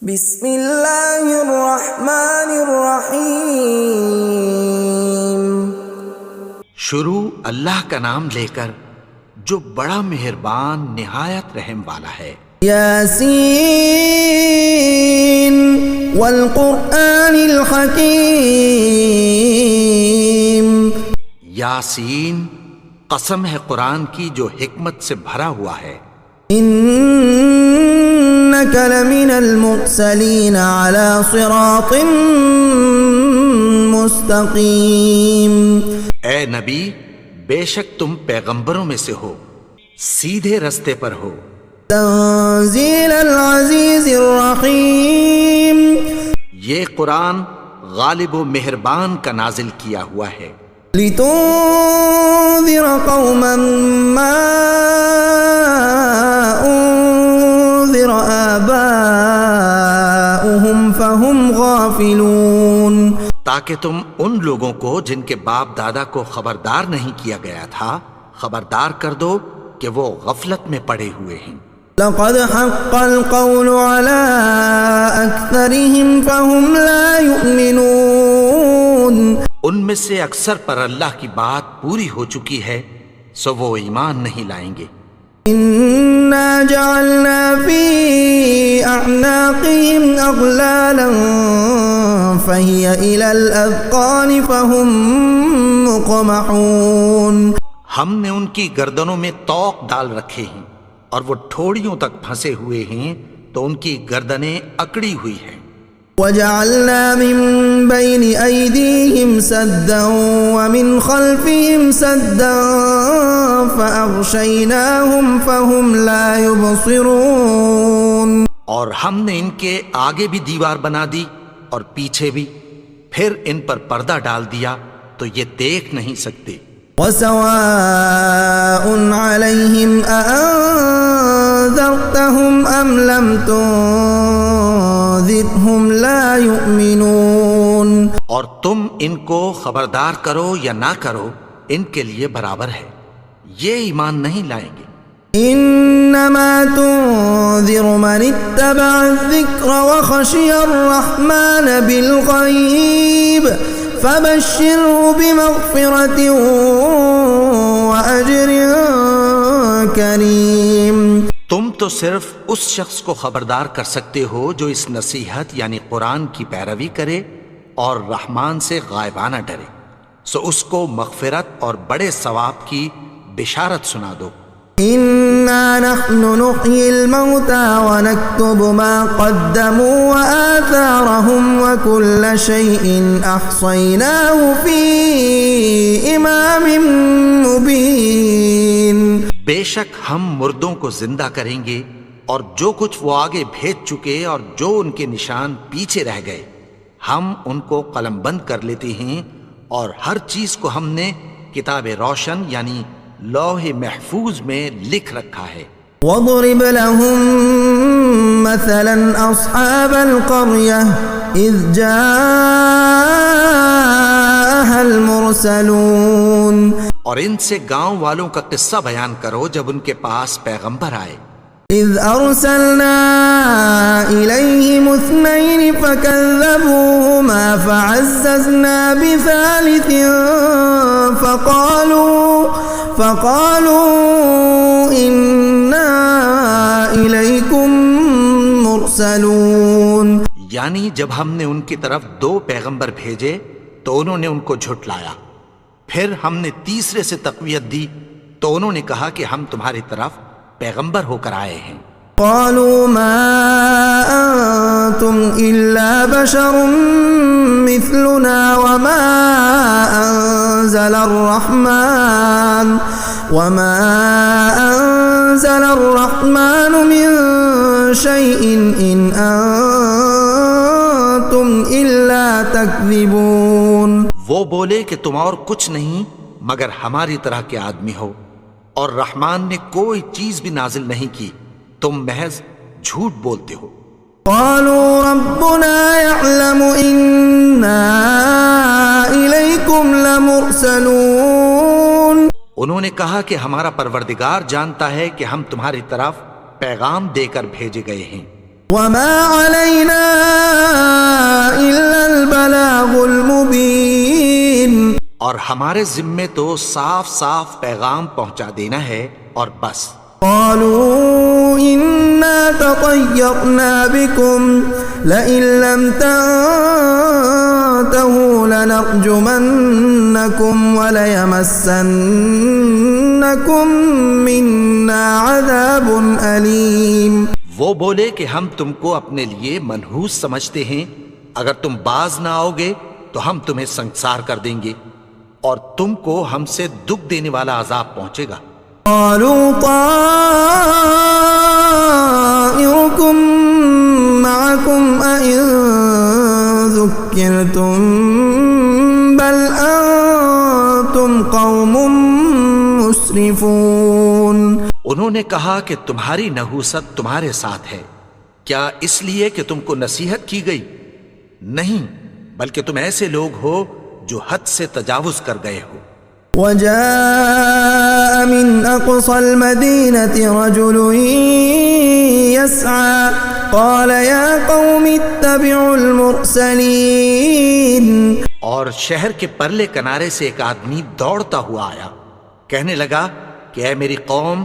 بسم اللہ الرحمن الرحیم۔ شروع اللہ کا نام لے کر جو بڑا مہربان نہایت رحم والا ہے۔ یاسین والقرآن الحکیم۔ یاسین، قسم ہے قرآن کی جو حکمت سے بھرا ہوا ہے۔ انک لمن المرسلین علی صراط مستقیم۔ اے نبی، بے شک تم پیغمبروں میں سے ہو، سیدھے رستے پر ہو۔ تنزیل العزیز الرحیم۔ یہ قرآن غالب و مہربان کا نازل کیا ہوا ہے۔ لتنذر قوما ما انذر آباؤهم فهم غافلون۔ تاکہ تم ان لوگوں کو جن کے باپ دادا کو خبردار نہیں کیا گیا تھا خبردار کر دو کہ وہ غفلت میں پڑے ہوئے ہیں۔ لقد حق القول على أكثرهم فهم لا يؤمنون۔ ان میں سے اکثر پر اللہ کی بات پوری ہو چکی ہے سو وہ ایمان نہیں لائیں گے۔ إنا جعلنا في أعناقهم أغلالا فهي إلى الأذقان فهم مقمحون۔ ہم نے ان کی گردنوں میں طوق ڈال رکھے ہیں اور وہ ٹھوڑیوں تک پھنسے ہوئے ہیں تو ان کی گردنیں اکڑی ہوئی ہیں۔ وجعلنا من بين أيديهم سدا ومن خلفهم سدا فأغشيناهم فهم لا يبصرون۔ اور ہم نے ان کے آگے بھی دیوار بنا دی اور پیچھے بھی، پھر ان پر پردہ ڈال دیا تو یہ دیکھ نہیں سکتے۔ وسواء عليهم أأنذرتهم أم لم تنذرهم لا يؤمنون۔ اور تم ان کو خبردار کرو یا نہ کرو ان کے لیے برابر ہے، یہ ایمان نہیں لائیں گے۔ انما تنذر من اتبع الذکر وخشی الرحمن بالغیب فبشره بمغفرة وأجر کریم۔ تم تو صرف اس شخص کو خبردار کر سکتے ہو جو اس نصیحت یعنی قرآن کی پیروی کرے اور رحمان سے غائبانہ ڈرے، سو اس کو مغفرت اور بڑے ثواب کی بشارت سنا دو۔ انا نحن نحيي الموتى ونكتب ما قدموا وآثارهم وكل شيء احصيناه في امام مبين۔ بے شک ہم مردوں کو زندہ کریں گے اور جو کچھ وہ آگے بھیج چکے اور جو ان کے نشان پیچھے رہ گئے ہم ان کو قلم بند کر لیتے ہیں، اور ہر چیز کو ہم نے کتاب روشن یعنی لوح محفوظ میں لکھ رکھا ہے۔ وَاضْرِبْ لَهُم مَّثَلًا أَصْحَابَ الْقَرْيَةِ إِذْ جَاءَهَا الْمُرْسَلُونَ۔ اور ان سے گاؤں والوں کا قصہ بیان کرو جب ان کے پاس پیغمبر آئے۔ إِذْ أَرْسَلْنَا إِلَيْهِمُ اثْنَيْنِ فَكَذَّبُوهُمَا فَعَزَّزْنَا بِثَالِثٍ فَقَالُوا إِنَّا إِلَيْكُمْ مُرْسَلُونَ۔ یعنی جب ہم نے ان کی طرف 2 پیغمبر بھیجے تو انہوں نے ان کو جھٹلایا، پھر ہم نے تیسرے سے تقویت دی تو انہوں نے کہا کہ ہم تمہاری طرف پیغمبر ہو کر آئے ہیں۔ قالوا ما أنتم إلا بشر مثلنا وما أنزل الرحمن من شيء إن أنتم إلا تكذبون۔ وہ بولے کہ تم اور کچھ نہیں مگر ہماری طرح کے آدمی ہو، اور رحمان نے کوئی چیز بھی نازل نہیں کی، تم محض جھوٹ بولتے ہو۔ قالوا ربنا يعلم إنا إليكم لمرسلون۔ انہوں نے کہا کہ ہمارا پروردگار جانتا ہے کہ ہم تمہاری طرف پیغام دے کر بھیجے گئے ہیں۔ وما علينا ہمارے ذمے تو صاف صاف پیغام پہنچا دینا ہے اور بس. قالوا إنا تطيرنا بكم لئن لم تنتهوا لنرجمنكم وليمسنكم منا عذاب أليم. وہ بولے کہ ہم تم کو اپنے لیے منحوس سمجھتے ہیں، اگر تم باز نہ آؤ گے تو ہم تمہیں سنگسار کر دیں گے اور تم کو ہم سے دکھ دینے والا عذاب پہنچے گا. قالوا طائركم معكم أئن ذكرتم بل أنتم قوم مسرفون. انہوں نے کہا کہ تمہاری نحوست تمہارے ساتھ ہے، کیا اس لیے کہ تم کو نصیحت کی گئی؟ نہیں، بلکہ تم ایسے لوگ ہو جو حد سے تجاوز کر گئے ہو. وجاء من أقصى المدينة رجل يسعى قال يا قوم اتبعوا المرسلين. اور شہر کے پرلے کنارے سے ایک آدمی دوڑتا ہوا آیا، کہنے لگا کہ اے میری قوم،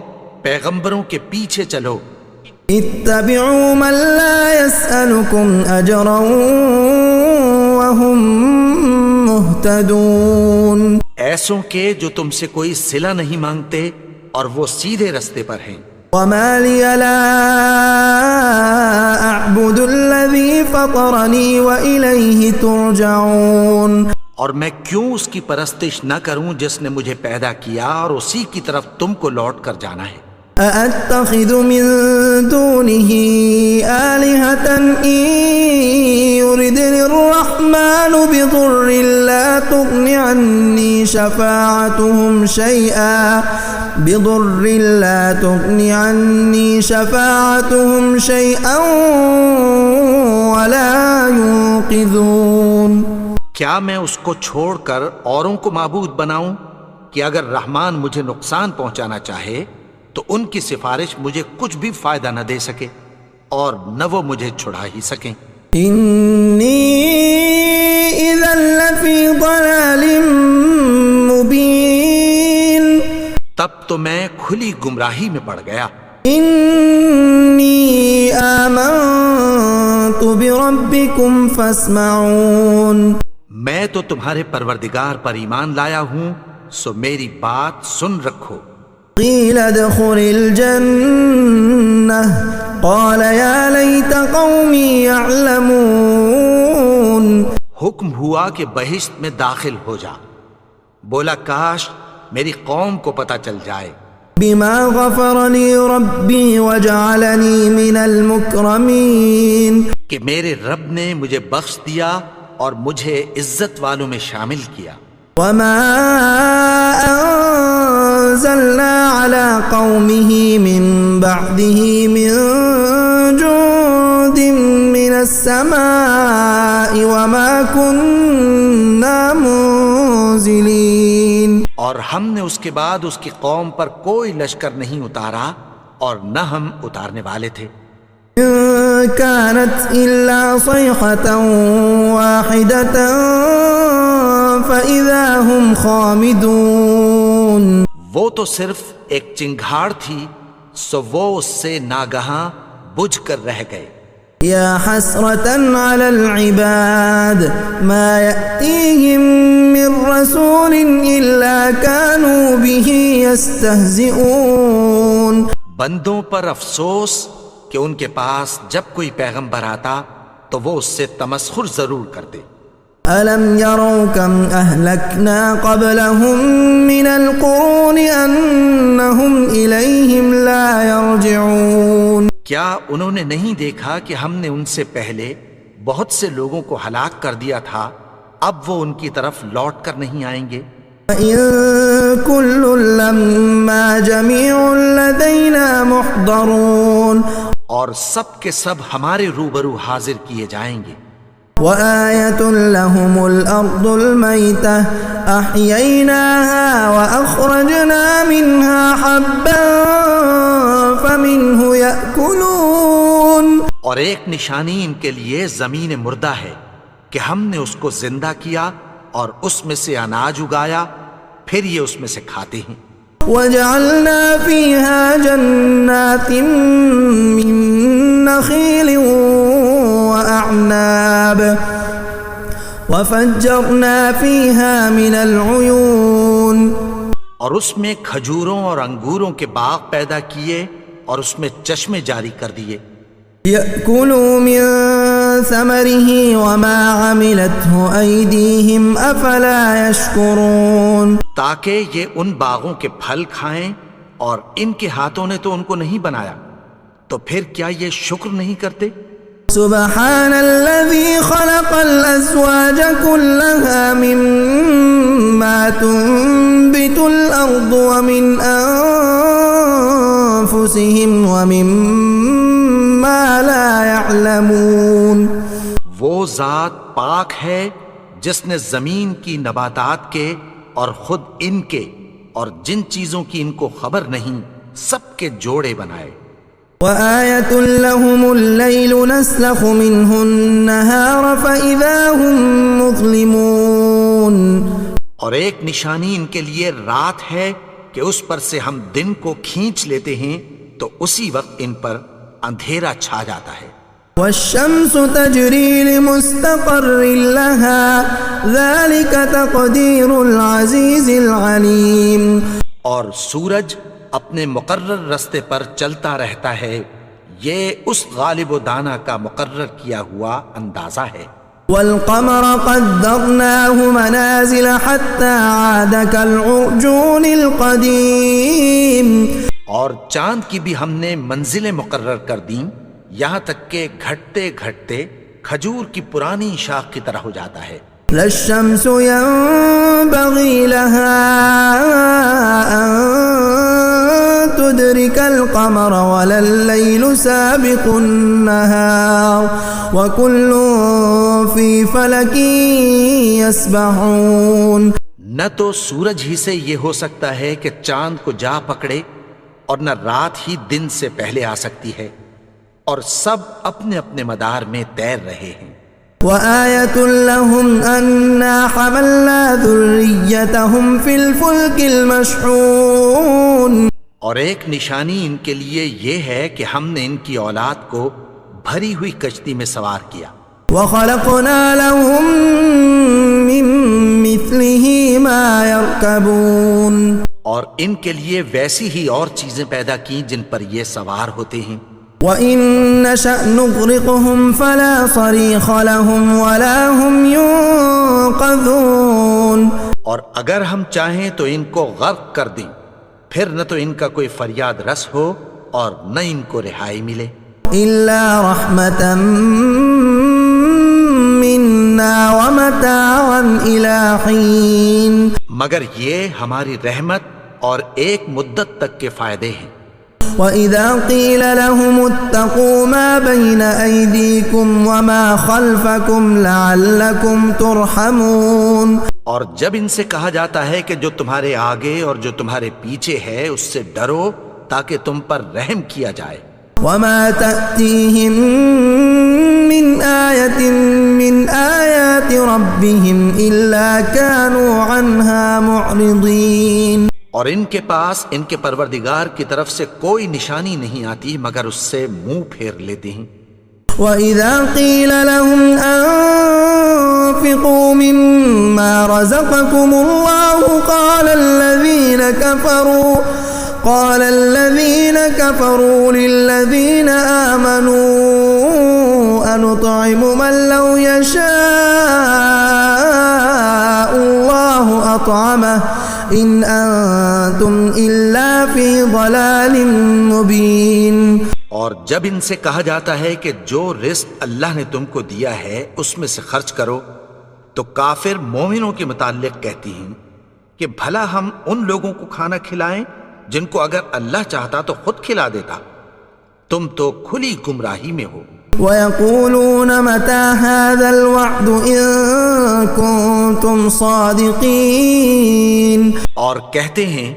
پیغمبروں کے پیچھے چلو. اتبعوا من لا يسألكم أجرا وهم مهتدون. ایسوں کے جو تم سے کوئی صلہ نہیں مانگتے اور وہ سیدھے رستے پر ہیں. وما لي لا أعبد الذي فطرني وإليه ترجعون. اور میں کیوں اس کی پرستش نہ کروں جس نے مجھے پیدا کیا اور اسی کی طرف تم کو لوٹ کر جانا ہے. أأتخذ من دونه آلهة إن يردني الرحمن بضر لا تغن عني شفاعتهم شيئا ولا ينقذون. کیا میں اس کو چھوڑ کر اوروں کو معبود بناؤں کہ اگر رحمان مجھے نقصان پہنچانا چاہے تو ان کی سفارش مجھے کچھ بھی فائدہ نہ دے سکے اور نہ وہ مجھے چھڑا ہی سکیں. انی اذا لفی ضلال مبین. تب تو میں کھلی گمراہی میں پڑ گیا. انی آمنت بربکم فاسمعون. میں تو تمہارے پروردگار پر ایمان لایا ہوں، سو میری بات سن رکھو. قیل ادخل الجنة قال یا لیت قومی یعلمون. حکم ہوا کہ بہشت میں داخل ہو جا. بولا کاش میری قوم کو پتہ چل جائے. بما غفر لی ربی وجعلنی من المکرمین. کہ میرے رب نے مجھے بخش دیا اور مجھے عزت والوں میں شامل کیا. وما انزلنا على قومه من بعده من جند من السماء وما كنا منزلين. اور ہم نے اس کے بعد اس کی قوم پر کوئی لشکر نہیں اتارا اور نہ ہم اتارنے والے تھے. كانت إلا صيحة واحدة فإذا هم خامدون. وہ تو صرف ایک چنگھاڑ تھی، سو وہ اس سے ناگہاں بجھ کر رہ گئے. یا حسرة على العباد ما يأتيهم من رسول إلا كانوا به يستهزئون. بندوں پر افسوس کہ ان کے پاس جب کوئی پیغمبر آتا تو وہ اس سے تمسخر ضرور کرتے. أَلَمْ يَرَوْا كَمْ أَهْلَكْنَا قَبْلَهُمْ مِنَ الْقُرُونِ أَنَّهُمْ إِلَيْهِمْ لَا يَرْجِعُونَ. کیا انہوں نے نہیں دیکھا کہ ہم نے ان سے پہلے بہت سے لوگوں کو ہلاک کر دیا تھا، اب وہ ان کی طرف لوٹ کر نہیں آئیں گے. وَإِن كُلٌّ لَّمَّا جَمِيعٌ لَّدَيْنَا مُحْضَرُونَ. اور سب کے سب ہمارے روبرو حاضر کیے جائیں گے. وآية لهم الأرض الميتة أحييناها وأخرجنا منها حبا فمنه يأكلون. اور ایک نشانی ان کے لیے زمین مردہ ہے کہ ہم نے اس کو زندہ کیا اور اس میں سے اناج اگایا، پھر یہ اس میں سے کھاتے ہیں۔ وجعلنا فيها جنات من نخيل وأعناب وفجرنا فيها من العيون، اور اس میں کھجوروں اور انگوروں کے باغ پیدا کیے اور اس میں چشمے جاری کر دیے۔ يأكلوا من ثمره وما عملته أيديهم أفلا يشكرون، تاکہ یہ ان باغوں کے پھل کھائیں، اور ان کے ہاتھوں نے تو ان کو نہیں بنایا، تو پھر کیا یہ شکر نہیں کرتے؟ سبحان الذي خلق الأزواج كلها مما تنبت الأرض ومن أنفسهم ومما لا يعلمون، وہ ذات پاک ہے جس نے زمین کی نباتات کے اور خود ان کے اور جن چیزوں کی ان کو خبر نہیں سب کے جوڑے بنائے۔ وآية لهم الليل نسلخ منه النهار فإذا هم مظلمون، اور ایک نشانی ان کے لیے رات ہے کہ اس پر سے ہم دن کو کھینچ لیتے ہیں تو اسی وقت ان پر اندھیرا چھا جاتا ہے۔ والشمس تجري لمستقر لها ذلك تقدير العزيز العليم، اور سورج اپنے مقرر رستے پر چلتا رہتا ہے، یہ اس غالب و دانا کا مقرر کیا ہوا اندازہ ہے۔ والقمر قدرناه منازل حتى عاد كالعرجون القديم، اور چاند کی بھی ہم نے منزلیں مقرر کر دیں، یہاں تک کہ گھٹتے گھٹتے کھجور کی پرانی شاخ کی طرح ہو جاتا ہے۔ لا الشمس ينبغي لها أن تدرك القمر ولا الليل سابق النهار وكل في فلك يسبحون، نہ تو سورج ہی سے یہ ہو سکتا ہے کہ چاند کو جا پکڑے، اور نہ رات ہی دن سے پہلے آ سکتی ہے، اور سب اپنے اپنے مدار میں تیر رہے ہیں۔ وآية لهم أنا حملنا ذريتهم في الفلك المشحون، اور ایک نشانی ان کے لیے یہ ہے کہ ہم نے ان کی اولاد کو بھری ہوئی کشتی میں سوار کیا۔ وخلقنا لهم من مثله ما يركبون، اور ان کے لیے ویسی ہی اور چیزیں پیدا کی جن پر یہ سوار ہوتے ہیں۔ وَإِن نَّشَأْ نُغْرِقْهُمْ فَلَا صَرِيخَ لَهُمْ وَلَا هُمْ يُنقَذُونَ، اور اگر ہم چاہیں تو ان کو غرق کر دیں، پھر نہ تو ان کا کوئی فریاد رس ہو اور نہ ان کو رہائی ملے۔ إِلَّا رَحْمَةً مِّنَّا وَمَتَاعًا إِلَىٰ حِينٍ، مگر یہ ہماری رحمت اور ایک مدت تک کے فائدے ہیں۔ وَإِذَا قِيلَ لَهُمُ اتَّقُوا مَا بَيْنَ أَيْدِيكُمْ وَمَا خَلْفَكُمْ لَعَلَّكُمْ تُرْحَمُونَ، اور جب ان سے کہا جاتا ہے کہ جو تمہارے آگے اور جو تمہارے پیچھے ہے اس سے ڈرو تاکہ تم پر رحم کیا جائے۔ وَمَا تَأْتِيهِم مِّنْ آيَةٍ مِّنْ آيَاتِ رَبِّهِمْ إِلَّا كَانُوا عَنْهَا مُعْرِضِينَ، اور ان کے پاس ان کے پروردگار کی طرف سے کوئی نشانی نہیں آتی مگر اس سے منہ پھیر لیتے ہیں۔ وَإِذَا قِيلَ لَهُمْ أَنفِقُوا مِمَّا رَزَقَكُمُ اللَّهُ قَالَ الَّذِينَ كَفَرُوا لِلَّذِينَ آمَنُوا أَنُطْعِمُ مَن لَّوْ يَشَاءُ اللَّهُ أَطْعَمَهُ إِنْ أَنتُمْ إِلَّا فِي ضَلَالٍ مُّبِينٍ، اور جب ان سے کہا جاتا ہے کہ جو رزق اللہ نے تم کو دیا ہے اس میں سے خرچ کرو، تو کافر مومنوں کے متعلق کہتی ہیں کہ بھلا ہم ان لوگوں کو کھانا کھلائیں جن کو اگر اللہ چاہتا تو خود کھلا دیتا، تم تو کھلی گمراہی میں ہو۔ وَيَقُولُونَ مَتَىٰ هَٰذَا الْوَعْدُ إِن كُنتُمْ صَادِقِينَ، اور کہتے ہیں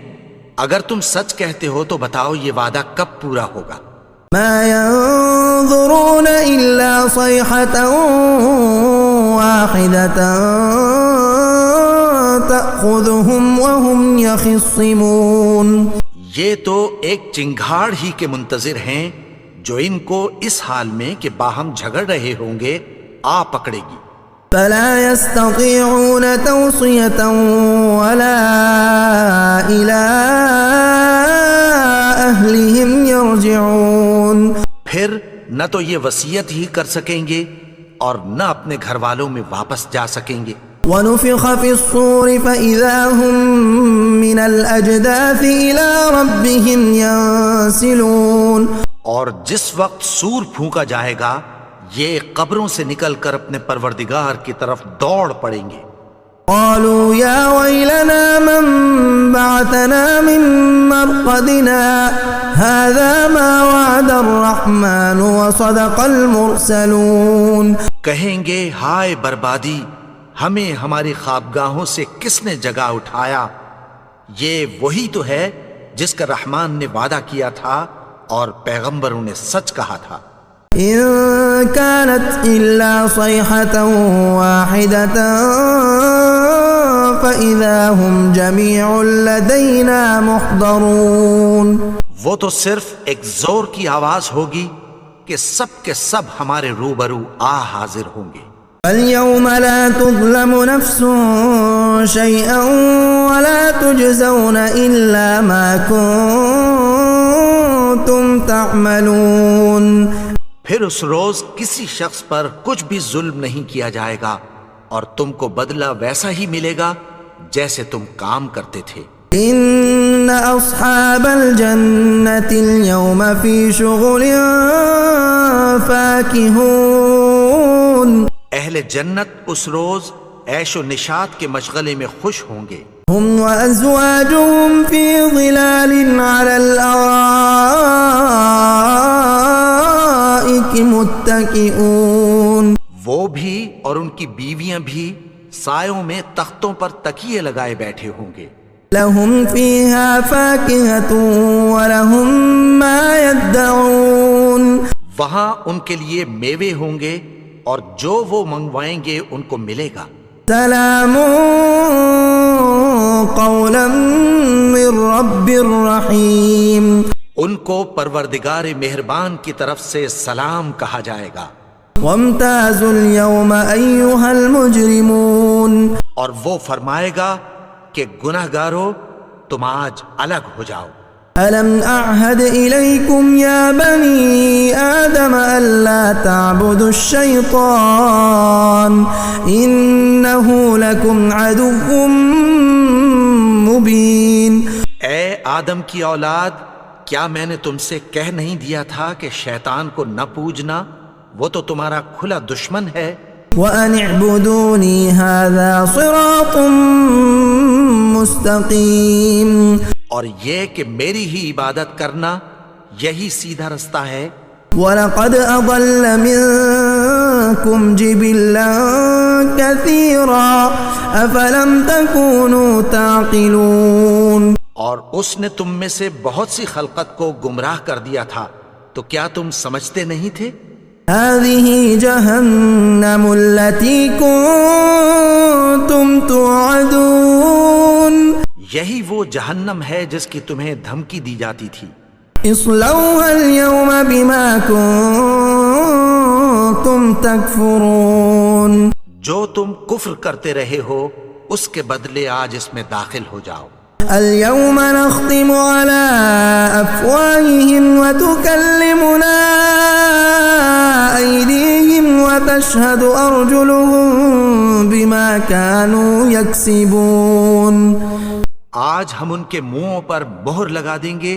اگر تم سچ کہتے ہو تو بتاؤ یہ وعدہ کب پورا ہوگا۔ مَا يَنظُرُونَ إِلَّا صَيْحَةً وَاحِدَةً تأخذهم وهم يخصمون. یہ تو ایک چنگھاڑ ہی کے منتظر ہیں جو ان کو اس حال میں کہ باہم جھگڑ رہے ہوں گے آ پکڑے گی. فلا يستطيعون توصية ولا إلى أهلهم يرجعون. پھر نہ تو یہ وصیت ہی کر سکیں گے اور نہ اپنے گھر والوں میں واپس جا سکیں گے. ونفخ في الصور فإذا هم من الأجداث إلى ربهم ينسلون. اور جس وقت سور پھونکا جائے گا یہ قبروں سے نکل کر اپنے پروردگار کی طرف دوڑ پڑیں گے. قالوا يا ويلنا من بعثنا من مرقدنا هذا ما وعد الرحمن وصدق المرسلون. کہیں گے ہائے بربادی، ہمیں ہماری خوابگاہوں سے کس نے جگا اٹھایا؟ یہ وہی تو ہے جس کا رحمان نے وعدہ کیا تھا اور پیغمبروں نے سچ کہا تھا. إن كانت إلا صيحة واحدة فإذا هم جميع لدينا محضرون. وہ تو صرف ایک زور کی آواز ہوگی کہ سب کے سب ہمارے روبرو آ حاضر ہوں گے. اليوم لا تظلم نفس شيئا ولا تجزون إلا ما كنتم تعملون. پھر اس روز کسی شخص پر کچھ بھی ظلم نہیں کیا جائے گا اور تم کو بدلہ ویسا ہی ملے گا جیسے تم کام کرتے تھے. ان اصحاب الجنة اليوم في شغل فاكهون. اہل جنت اس روز عیش و نشاط کے مشغلے میں خوش ہوں گے. هم وازواجهم في ظلال على الارائك متكئون. وہ بھی اور ان کی بیویاں بھی سایوں میں تختوں پر تکیے لگائے بیٹھے ہوں گے. لهم فيها فاكهة ولهم ما يدعون. وہاں ان کے لیے میوے ہوں گے اور جو وہ منگوائیں گے ان کو ملے گا. سلام قولا من رب الرحیم. ان کو پروردگار مہربان کی طرف سے سلام کہا جائے گا. وامتازوا اليوم ایها المجرمون. اور وہ فرمائے گا کہ گناہگارو تم آج الگ ہو جاؤ. ألم أعهد إليكم يا بني آدم ألا تعبدوا الشيطان إنه لكم عدو مبين. اے آدم کی اولاد، کیا میں نے تم سے کہہ نہیں دیا تھا کہ شیطان کو نہ پوجنا؟ وہ تو تمہارا کھلا دشمن ہے. وأن اعبدوني هذا صراط مستقيم. اور یہ کہ میری ہی عبادت کرنا یہی سیدھا رستہ ہے. وَلَقَدْ أَضَلَّ مِنكُمْ جِبِلًّا كَثِيرًا أَفَلَمْ تَكُونُوا تَعْقِلُونَ. اور اس نے تم میں سے بہت سی خلقت کو گمراہ کر دیا تھا، تو کیا تم سمجھتے نہیں تھے؟ هَذِهِ جَهَنَّمُ الَّتِي كُنتُمْ تُوعَدُونَ. یہی وہ جہنم ہے جس کی تمہیں دھمکی دی جاتی تھی. اصلوها اليوم بما كنتم تكفرون. جو تم کفر کرتے رہے ہو اس کے بدلے آج اس میں داخل ہو جاؤ. اليوم نختم على أفواههم وتكلمنا أيديهم وتشهد أرجلهم بما كانوا يكسبون. آج ہم ان کے منہوں پر مہر لگا دیں گے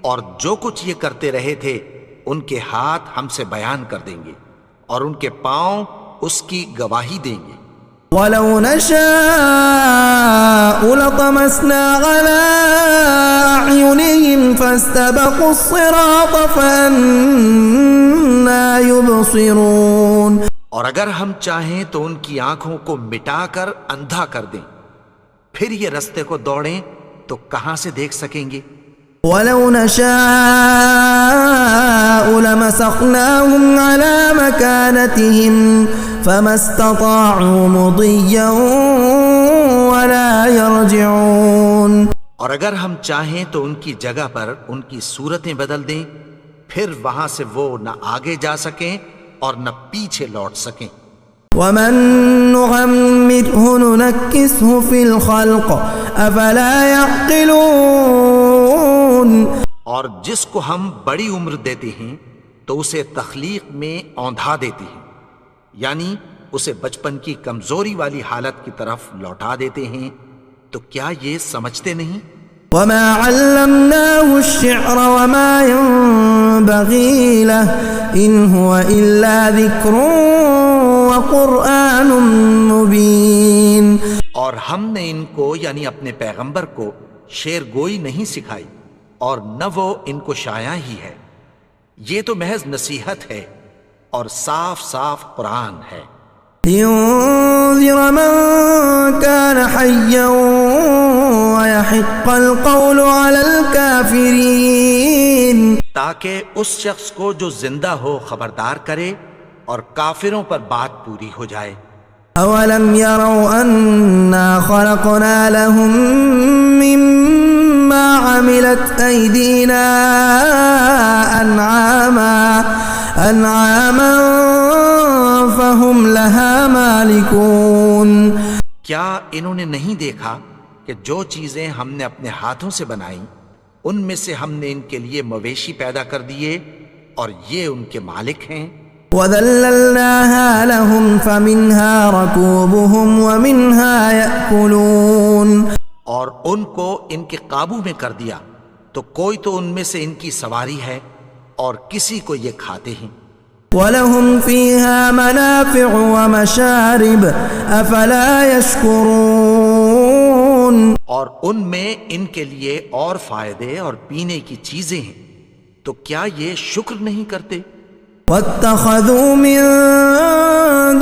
اور جو کچھ یہ کرتے رہے تھے ان کے ہاتھ ہم سے بیان کر دیں گے اور ان کے پاؤں اس کی گواہی دیں گے. وَلَوْ نَشَاءُ لَطَمَسْنَا عَلَىٰ أَعْيُنِهِمْ فَاسْتَبَقُوا الصِّرَاطَ فَأَنَّىٰ يُبْصِرُونَ. اور اگر ہم چاہیں تو ان کی آنکھوں کو مٹا کر اندھا کر دیں، پھر یہ رستے کو دوڑیں تو کہاں سے دیکھ سکیں گے. وَلَوْ نَشَاءُ لَمَسَخْنَاهُمْ عَلَىٰ مَكَانَتِهِمْ فَمَا اسْتَطَاعُوا مُضِيًّا ولا يرجعون. اور اگر ہم چاہیں تو ان کی جگہ پر ان کی صورتیں بدل دیں، پھر وہاں سے وہ نہ آگے جا سکیں اور نہ پیچھے لوٹ سکیں. ومن نعمره ننكسه في الخلق افلا يعقلون. اور جس کو ہم بڑی عمر دیتے ہیں تو اسے تخلیق میں اوندھا دیتے ہیں، یعنی اسے بچپن کی کمزوری والی حالت کی طرف لوٹا دیتے ہیں. تو کیا یہ سمجھتے نہیں؟ وما علمناه الشعر وما ينبغي له ان هو الا ذكر وقرآن مبين. اور ہم نے ان کو یعنی اپنے پیغمبر کو شعر گوئی نہیں سکھائی اور نہ وہ ان کو شایع ہی ہے، یہ تو محض نصیحت ہے اور صاف صاف قرآن ہے. لينذر من كان حيا ويحق القول على الكافرين. تاکہ اس شخص کو جو زندہ ہو خبردار کرے اور کافروں پر بات پوری ہو جائے. اولم يروا انا خلقنا لهم مما عملت ايدينا انعاما فهم لها مالكون. کیا انہوں نے نہیں دیکھا کہ جو چیزیں ہم نے اپنے ہاتھوں سے بنائیں ان میں سے ہم نے ان کے لیے مویشی پیدا کر دیے اور یہ ان کے مالک ہیں. وَذَلَّلْنَاهَا لَهُمْ فَمِنْهَا رَكُوبُهُمْ وَمِنْهَا يَأْكُلُونَ. اور ان کو ان کے قابو میں کر دیا تو کوئی تو ان میں سے ان کی سواری ہے اور کسی کو یہ کھاتے ہیں. وَلَهُمْ فِيهَا مَنَافِعُ وَمَشَارِبُ أَفَلَا يَشْكُرُونَ. اور ان میں ان کے لیے اور فائدے اور پینے کی چیزیں ہیں، تو کیا یہ شکر نہیں کرتے؟ وَاتَّخَذُوا مِن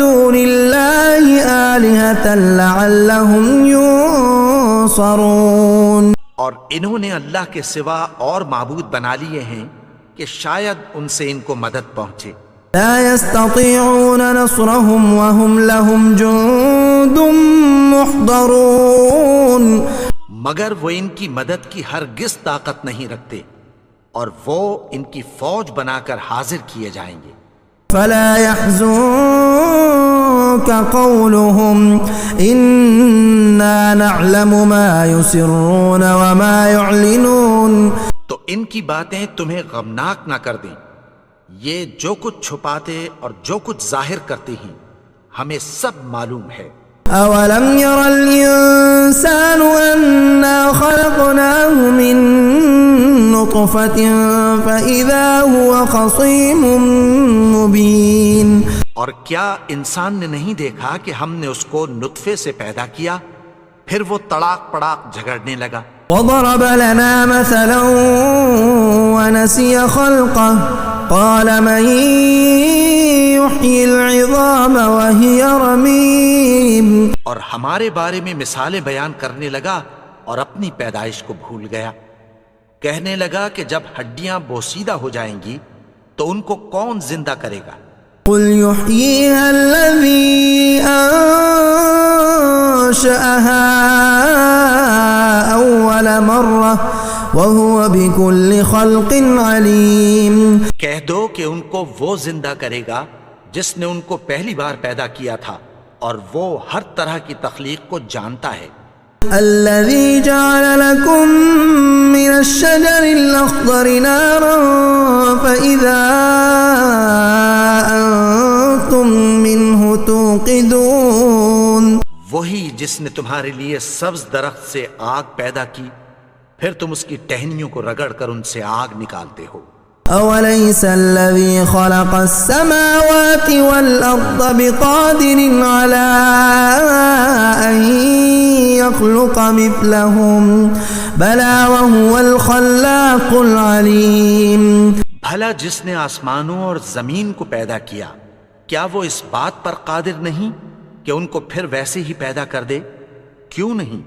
دُونِ اللَّهِ آلِهَةً لَعَلَّهُمْ يُنصَرُونَ. اور انہوں نے اللہ کے سوا اور معبود بنا لیے ہیں کہ شاید ان سے ان کو مدد پہنچے. لا يستطيعون نصرهم وهم لهم جند محضرون. مگر وہ ان کی مدد کی ہرگز طاقت نہیں رکھتے اور وہ ان کی فوج بنا کر حاضر کیے جائیں گے. فلا يحزنك قولهم إنا نعلم ما يسرون وما يعلنون. تو ان کی باتیں تمہیں غمناک نہ کر دیں، یہ جو کچھ چھپاتے اور جو کچھ ظاہر کرتے ہیں ہمیں سب معلوم ہے. أولم ير الإنسان أنا خلقناه من نطفة فإذا هو خصيم مبين. اور کیا انسان نے نہیں دیکھا کہ ہم نے اس کو نطفے سے پیدا کیا پھر وہ تڑاک پڑاک جھگڑنے لگا. وضرب لنا مثلا ونسي خلقه قال من يحيي العظام وهي رميم. اور ہمارے بارے میں مثالیں بیان کرنے لگا اور اپنی پیدائش کو بھول گیا. کہنے لگا کہ جب ہڈیاں بوسیدہ ہو جائیں گی تو ان کو کون زندہ کرے گا؟ قل يحييها الذي أنشأها أول مرة وهو بكل خلق عليم. کہہ دو کہ ان کو وہ زندہ کرے گا جس نے ان کو پہلی بار پیدا کیا تھا اور وہ ہر طرح کی تخلیق کو جانتا ہے. الذي جعل لكم من الشجر الأخضر نارا فإذا أنتم منه توقدون. وہی جس نے تمہارے لیے سبز درخت سے آگ پیدا کی پھر تم اس کی ٹہنیوں کو رگڑ کر ان سے آگ نکالتے ہو. أوليس الذي خلق السماوات والأرض بقادر على أن يخلق مثلهم بلى وهو الخلاق العليم. بھلا جس نے آسمانوں اور زمین کو پیدا کیا کیا وہ اس بات پر قادر نہیں کہ ان کو پھر ویسے ہی پیدا کر دے؟ کیوں نہیں؟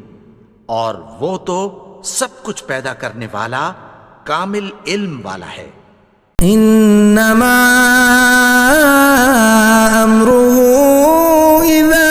اور وہ تو سب کچھ پیدا کرنے والا کامل علم والا ہے. انما امره اذا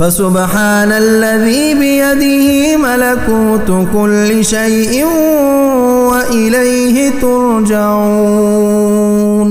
فسبحان الذي بيده ملكوت كل شيء وإليه ترجعون।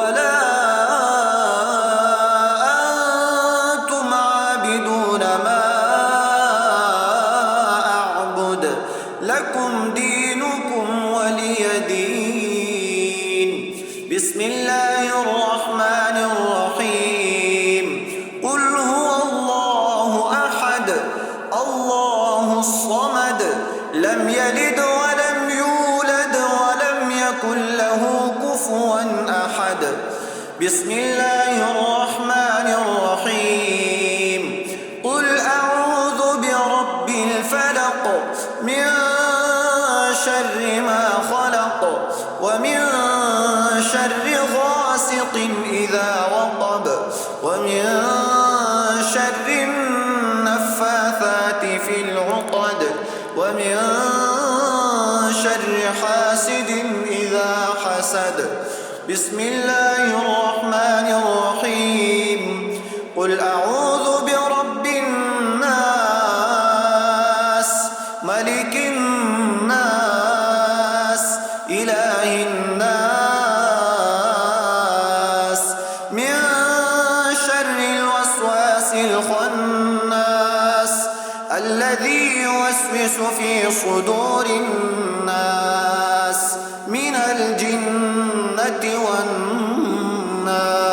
ولا أنتم عابدون ما أعبد لكم دينكم ولي دين بسم الله الرحمن الرحيم قل هو الله أحد الله الصمد لم يلد ولم يولد ولم يكن له كفوا أحد بسم الله الرحمن الرحيم قل أعوذ برب الفلق من شر ما خلق ومن شر غاسق إذا وقب ومن شر النفاثات في العقد ومن شر حاسد إذا حسد بسم الله الرحمن الرحيم قل أعوذ برب الناس ملك الناس إله الناس من شر الوسواس الخناس الذي يوسوس في صدور الناس من الجنة والناس